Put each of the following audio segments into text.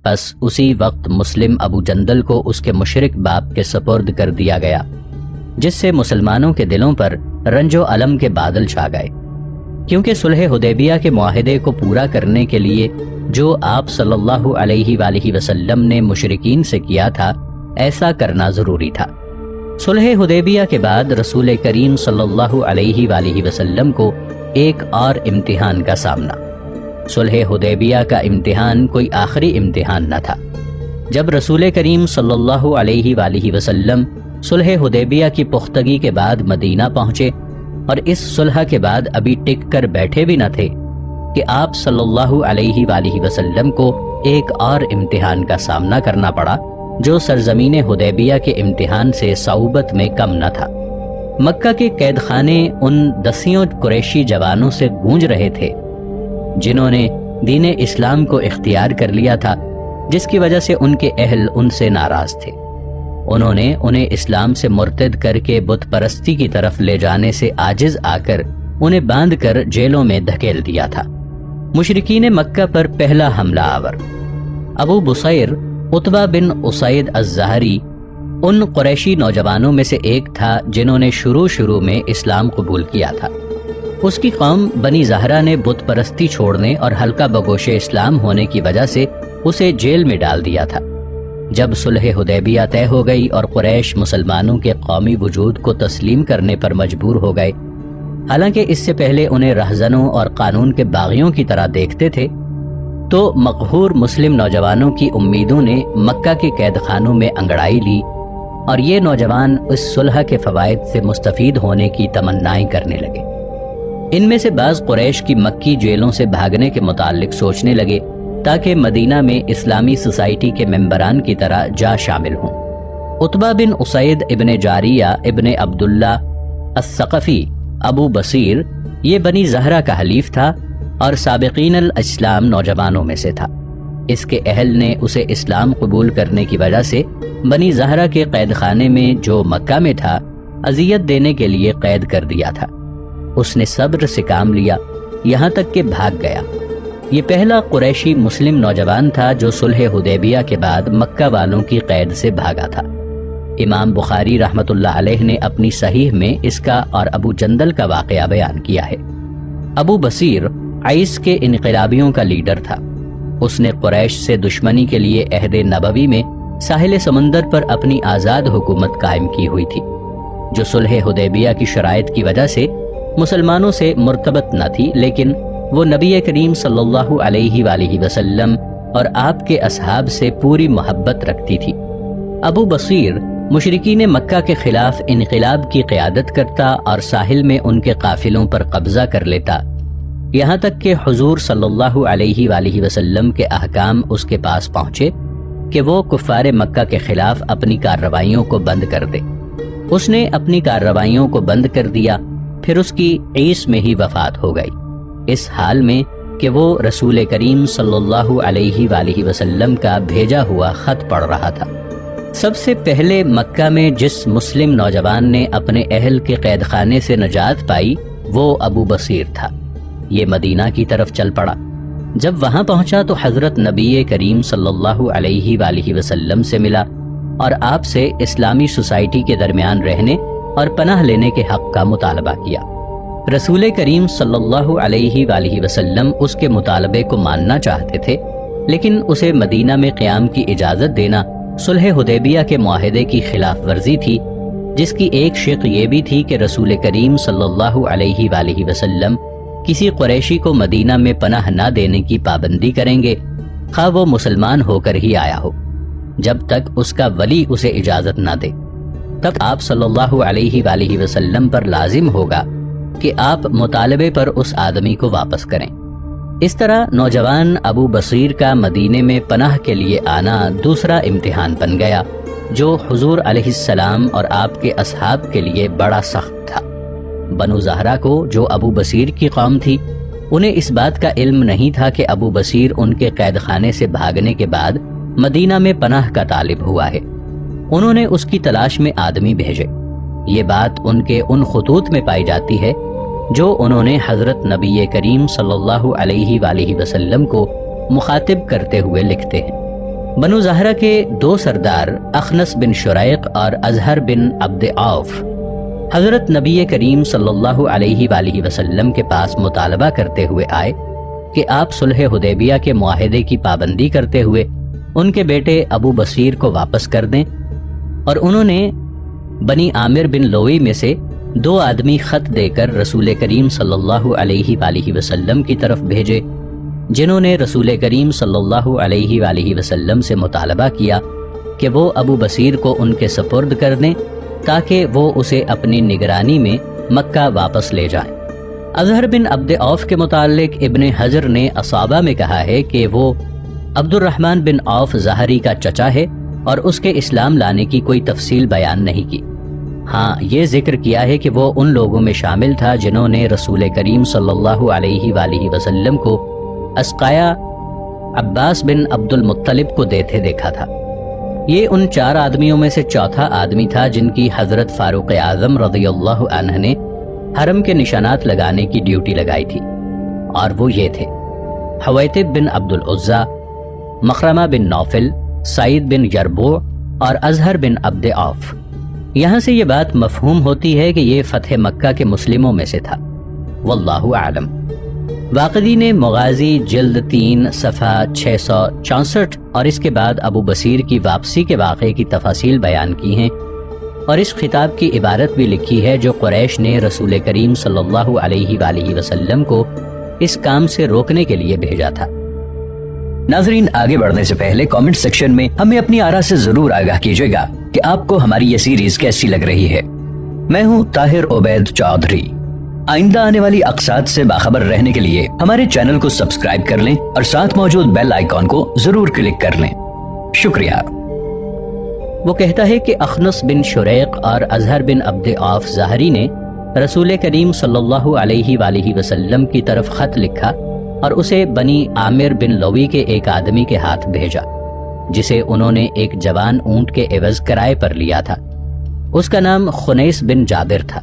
پس اسی وقت مسلم ابو جندل کو اس کے مشرک باپ کے سپرد کر دیا گیا، جس سے مسلمانوں کے دلوں پر رنج و الم کے بادل چھا گئے، کیونکہ صلح حدیبیہ کے معاہدے کو پورا کرنے کے لیے جو آپ صلی اللہ علیہ وآلہ وسلم نے مشرکین سے کیا تھا، ایسا کرنا ضروری تھا۔ صلح حدیبیہ کے بعد رسول کریم صلی اللہ علیہ وآلہ وسلم کو ایک اور امتحان کا سامنا۔ صلح حدیبیہ کا امتحان کوئی آخری امتحان نہ تھا۔ جب رسول کریم صلی اللہ علیہ وآلہ وسلم صلح حدیبیہ کی پختگی کے بعد مدینہ پہنچے اور اس صلح کے بعد ابھی ٹک کر بیٹھے بھی نہ تھے کہ آپ صلی اللہ علیہ وآلہ وسلم کو ایک اور امتحان کا سامنا کرنا پڑا، جو سرزمین حدیبیہ کے امتحان سے صعوبت میں کم نہ تھا۔ مکہ کے قید خانے ان دسیوں قریشی جوانوں سے گونج رہے تھے جنہوں نے دین اسلام کو اختیار کر لیا تھا، جس کی وجہ سے ان کے اہل ان سے ناراض تھے۔ انہوں نے انہیں اسلام سے مرتد کر کے بت پرستی کی طرف لے جانے سے عاجز آ کر انہیں باندھ کر جیلوں میں دھکیل دیا تھا۔ مشرکین مکہ پر پہلا حملہ آور ابو بصیر عتبہ بن اسید الزہری ان قریشی نوجوانوں میں سے ایک تھا جنہوں نے شروع میں اسلام قبول کیا تھا۔ اس کی قوم بنی زہرہ نے بت پرستی چھوڑنے اور حلقہ بگوش اسلام ہونے کی وجہ سے اسے جیل میں ڈال دیا تھا۔ جب صلح حدیبیہ طے ہو گئی اور قریش مسلمانوں کے قومی وجود کو تسلیم کرنے پر مجبور ہو گئے، حالانکہ اس سے پہلے انہیں رہزنوں اور قانون کے باغیوں کی طرح دیکھتے تھے، تو مقہور مسلم نوجوانوں کی امیدوں نے مکہ کے قید خانوں میں انگڑائی لی اور یہ نوجوان اس صلح کے فوائد سے مستفید ہونے کی تمنائیں کرنے لگے۔ ان میں سے بعض قریش کی مکی جیلوں سے بھاگنے کے متعلق سوچنے لگے تاکہ مدینہ میں اسلامی سوسائٹی کے ممبران کی طرح جا شامل ہوں۔ عتبہ بن اسید ابن جاریہ ابن عبداللہ الثقفی ابو بصیر یہ بنی زہرہ کا حلیف تھا اور سابقین الاسلام نوجوانوں میں سے تھا۔ اس کے اہل نے اسے اسلام قبول کرنے کی وجہ سے بنی زہرہ کے قید خانے میں جو مکہ میں تھا اذیت دینے کے لیے قید کر دیا تھا۔ اس نے صبر سے کام لیا یہاں تک کہ بھاگ گیا۔ یہ پہلا قریشی مسلم نوجوان تھا جو صلح حدیبیہ کے بعد مکہ والوں کی قید سے بھاگا تھا۔ امام بخاری رحمۃ اللہ علیہ نے اپنی صحیح میں اس کا اور ابو جندل کا واقعہ بیان کیا ہے۔ ابو بصیر عیس کے انقلابیوں کا لیڈر تھا۔ اس نے قریش سے دشمنی کے لیے عہد نبوی میں ساحل سمندر پر اپنی آزاد حکومت قائم کی ہوئی تھی، جو صلح حدیبیہ کی شرائط کی وجہ سے مسلمانوں سے مرتبط نہ تھی، لیکن وہ نبی کریم صلی اللہ علیہ وآلہ وسلم اور آپ کے اصحاب سے پوری محبت رکھتی تھی۔ ابو بصیر مشرکین مکہ کے خلاف انقلاب کی قیادت کرتا اور ساحل میں ان کے قافلوں پر قبضہ کر لیتا، یہاں تک کہ حضور صلی اللہ علیہ وآلہ وسلم کے احکام اس کے پاس پہنچے کہ وہ کفار مکہ کے خلاف اپنی کارروائیوں کو بند کر دے۔ اس نے اپنی کارروائیوں کو بند کر دیا، پھر اس کی عیس میں ہی وفات ہو گئی، اس حال میں کہ وہ رسول کریم صلی اللہ علیہ وآلہ وسلم کا بھیجا ہوا خط پڑھ رہا تھا۔ سب سے پہلے مکہ میں جس مسلم نوجوان نے اپنے اہل کے قید خانے سے نجات پائی وہ ابو بصیر تھا۔ یہ مدینہ کی طرف چل پڑا۔ جب وہاں پہنچا تو حضرت نبی کریم صلی اللہ علیہ وآلہ وسلم سے ملا اور آپ سے اسلامی سوسائٹی کے درمیان رہنے اور پناہ لینے کے حق کا مطالبہ کیا۔ رسول کریم صلی اللہ علیہ وآلہ وسلم اس کے مطالبے کو ماننا چاہتے تھے، لیکن اسے مدینہ میں قیام کی اجازت دینا صلح حدیبیہ کے معاہدے کی خلاف ورزی تھی، جس کی ایک شق یہ بھی تھی کہ رسول کریم صلی اللہ علیہ وآلہ وسلم کسی قریشی کو مدینہ میں پناہ نہ دینے کی پابندی کریں گے، خواہ وہ مسلمان ہو کر ہی آیا ہو، جب تک اس کا ولی اسے اجازت نہ دے۔ تب آپ صلی اللہ علیہ وآلہ وسلم پر لازم ہوگا کہ آپ مطالبے پر اس آدمی کو واپس کریں۔ اس طرح نوجوان ابو بصیر کا مدینے میں پناہ کے لیے آنا دوسرا امتحان بن گیا، جو حضور علیہ السلام اور آپ کے اصحاب کے لیے بڑا سخت تھا۔ بنو زہرہ کو، جو ابو بصیر کی قوم تھی، انہیں اس بات کا علم نہیں تھا کہ ابو بصیر ان کے قید خانے سے بھاگنے کے بعد مدینہ میں پناہ کا طالب ہوا ہے۔ انہوں نے اس کی تلاش میں آدمی بھیجے۔ یہ بات ان کے ان خطوط میں پائی جاتی ہے جو انہوں نے حضرت نبی کریم صلی اللہ علیہ وآلہ وسلم کو مخاطب کرتے ہوئے لکھتے ہیں۔ بنو زہرہ کے دو سردار اخنس بن شریق اور اظہر بن عبد عوف حضرت نبی کریم صلی اللہ علیہ وآلہ وسلم کے پاس مطالبہ کرتے ہوئے آئے کہ آپ صلح حدیبیہ کے معاہدے کی پابندی کرتے ہوئے ان کے بیٹے ابو بصیر کو واپس کر دیں، اور انہوں نے بنی عامر بن لوئی میں سے 2 آدمی خط دے کر رسول کریم صلی اللہ علیہ وآلہ وسلم کی طرف بھیجے، جنہوں نے رسول کریم صلی اللہ علیہ وآلہ وسلم سے مطالبہ کیا کہ وہ ابو بصیر کو ان کے سپرد کر دیں تاکہ وہ اسے اپنی نگرانی میں مکہ واپس لے جائیں۔ اظہر بن عبد عوف کے متعلق ابن حجر نے اصابہ میں کہا ہے کہ وہ عبد الرحمن بن عوف ظاہری کا چچا ہے، اور اس کے اسلام لانے کی کوئی تفصیل بیان نہیں کی۔ ہاں، یہ ذکر کیا ہے کہ وہ ان لوگوں میں شامل تھا جنہوں نے رسول کریم صلی اللہ علیہ وآلہ وسلم کو اسقایا عباس بن عبد المطلب کو دیتے دیکھا تھا۔ یہ ان 4 آدمیوں میں سے چوتھا آدمی تھا جن کی حضرت فاروق اعظم رضی اللہ عنہ نے حرم کے نشانات لگانے کی ڈیوٹی لگائی تھی، اور وہ یہ تھے: حویتب بن عبد العزا، مخرمہ بن نوفل، سعید بن یربوع اور اظہر بن عبد عوف۔ یہاں سے یہ بات مفہوم ہوتی ہے کہ یہ فتح مکہ کے مسلموں میں سے تھا، واللہ اعلم۔ واقدی نے مغازی جلد 3 صفحہ 664 اور اس کے بعد ابو بصیر کی واپسی کے واقعے کی تفاصیل بیان کی ہیں، اور اس خطاب کی عبارت بھی لکھی ہے جو قریش نے رسول کریم صلی اللہ علیہ وآلہ وسلم کو اس کام سے روکنے کے لیے بھیجا تھا۔ ناظرین، آگے بڑھنے سے پہلے کامنٹ سیکشن میں ہمیں اپنی آراء سے ضرور آگاہ کیجیے گا کہ آپ کو ہماری یہ سیریز کیسی لگ رہی ہے۔ میں ہوں طاہر عبید چودھری۔ آئندہ آنے والی اقساط سے باخبر رہنے کے لیے ہمارے چینل کو سبسکرائب کر لیں اور ساتھ موجود بیل آئیکن کو ضرور کلک کر لیں۔ شکریہ۔ وہ کہتا ہے کہ اخنس بن شریق اور اظہر بن عبد عوف ظاہری نے رسول کریم صلی اللہ علیہ وآلہ وسلم کی طرف خط لکھا اور اسے بنی عامر بن لوی کے ایک آدمی کے ہاتھ بھیجا، جسے انہوں نے ایک جوان اونٹ کے عوض کرائے پر لیا تھا۔ اس کا نام خنیس بن جابر تھا،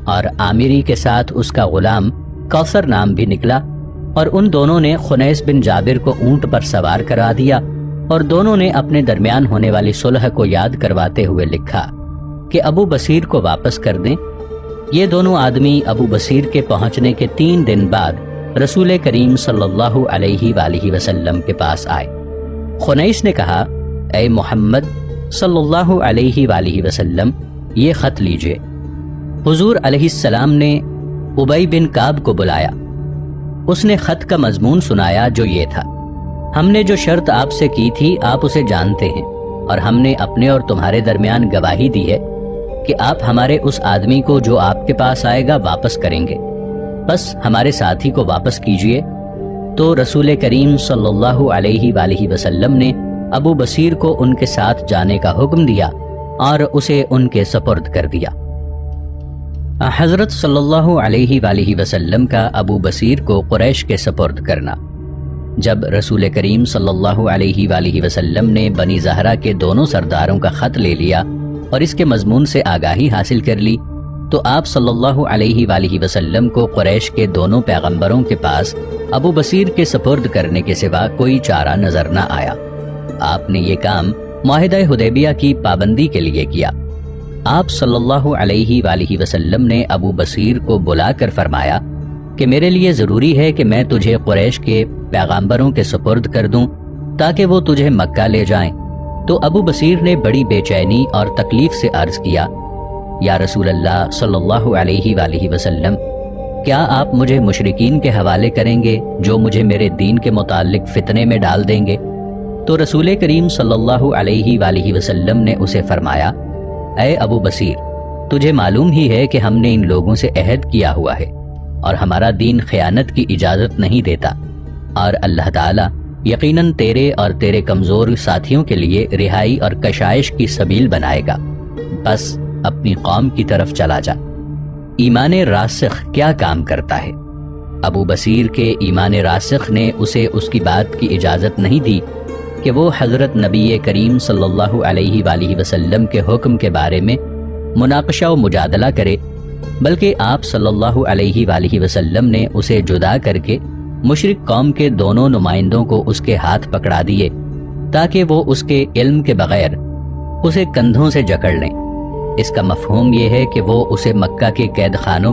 اور عامری کے ساتھ اس کا غلام کوثر نام بھی نکلا، اور ان دونوں نے خنیس بن جابر کو اونٹ پر سوار کرا دیا، اور دونوں نے اپنے درمیان ہونے والی صلح کو یاد کرواتے ہوئے لکھا کہ ابو بصیر کو واپس کر دیں۔ یہ دونوں آدمی ابو بصیر کے پہنچنے کے 3 دن بعد رسول کریم صلی اللہ علیہ وآلہ وسلم کے پاس آئے۔ خنیس نے کہا: اے محمد صلی اللہ علیہ وآلہ وسلم، یہ خط لیجئے۔ حضور علیہ السلام نے ابی بن کعب کو بلایا۔ اس نے خط کا مضمون سنایا جو یہ تھا: ہم نے جو شرط آپ سے کی تھی آپ اسے جانتے ہیں، اور ہم نے اپنے اور تمہارے درمیان گواہی دی ہے کہ آپ ہمارے اس آدمی کو جو آپ کے پاس آئے گا واپس کریں گے، بس ہمارے ساتھی کو واپس کیجئے۔ تو رسول کریم صلی اللہ علیہ وآلہ وسلم نے ابو بصیر کو ان کے ساتھ جانے کا حکم دیا اور اسے ان کے سپرد کر دیا۔ حضرت صلی اللہ علیہ وآلہ وسلم کا ابو بصیر کو قریش کے سپرد کرنا۔ جب رسول کریم صلی اللہ علیہ وآلہ وسلم نے بنی زہرہ کے دونوں سرداروں کا خط لے لیا اور اس کے مضمون سے آگاہی حاصل کر لی، تو آپ صلی اللہ علیہ وآلہ وسلم کو قریش کے دونوں پیغمبروں کے پاس ابو بصیر کے سپرد کرنے کے سوا کوئی چارہ نظر نہ آیا۔ آپ نے یہ کام معاہدہ حدیبیہ کی پابندی کے لیے کیا۔ آپ صلی اللہ علیہ وآلہ وسلم نے ابو بصیر کو بلا کر فرمایا کہ میرے لیے ضروری ہے کہ میں تجھے قریش کے پیغمبروں کے سپرد کر دوں تاکہ وہ تجھے مکہ لے جائیں۔ تو ابو بصیر نے بڑی بے چینی اور تکلیف سے عرض کیا: یا رسول اللہ صلی اللہ علیہ وآلہ وسلم، کیا آپ مجھے مشرکین کے حوالے کریں گے جو مجھے میرے دین کے متعلق فتنے میں ڈال دیں گے؟ تو رسول کریم صلی اللہ علیہ وآلہ وسلم نے اسے فرمایا: اے ابو بصیر، تجھے معلوم ہی ہے کہ ہم نے ان لوگوں سے عہد کیا ہوا ہے، اور ہمارا دین خیانت کی اجازت نہیں دیتا، اور اللہ تعالیٰ یقیناً تیرے اور تیرے کمزور ساتھیوں کے لیے رہائی اور کشائش کی سبیل بنائے گا، بس اپنی قوم کی طرف چلا جا۔ ایمان راسخ کیا کام کرتا ہے؟ ابو بصیر کے ایمان راسخ نے اسے اس کی بات کی اجازت نہیں دی کہ وہ حضرت نبی کریم صلی اللہ علیہ وآلہ وسلم کے حکم کے بارے میں مناقشہ و مجادلہ کرے، بلکہ آپ صلی اللہ علیہ وآلہ وسلم نے اسے جدا کر کے مشرک قوم کے دونوں نمائندوں کو اس کے ہاتھ پکڑا دیے تاکہ وہ اس کے علم کے بغیر اسے کندھوں سے جکڑ لیں۔ اس کا مفہوم یہ ہے کہ وہ اسے مکہ کے قید خانوں میں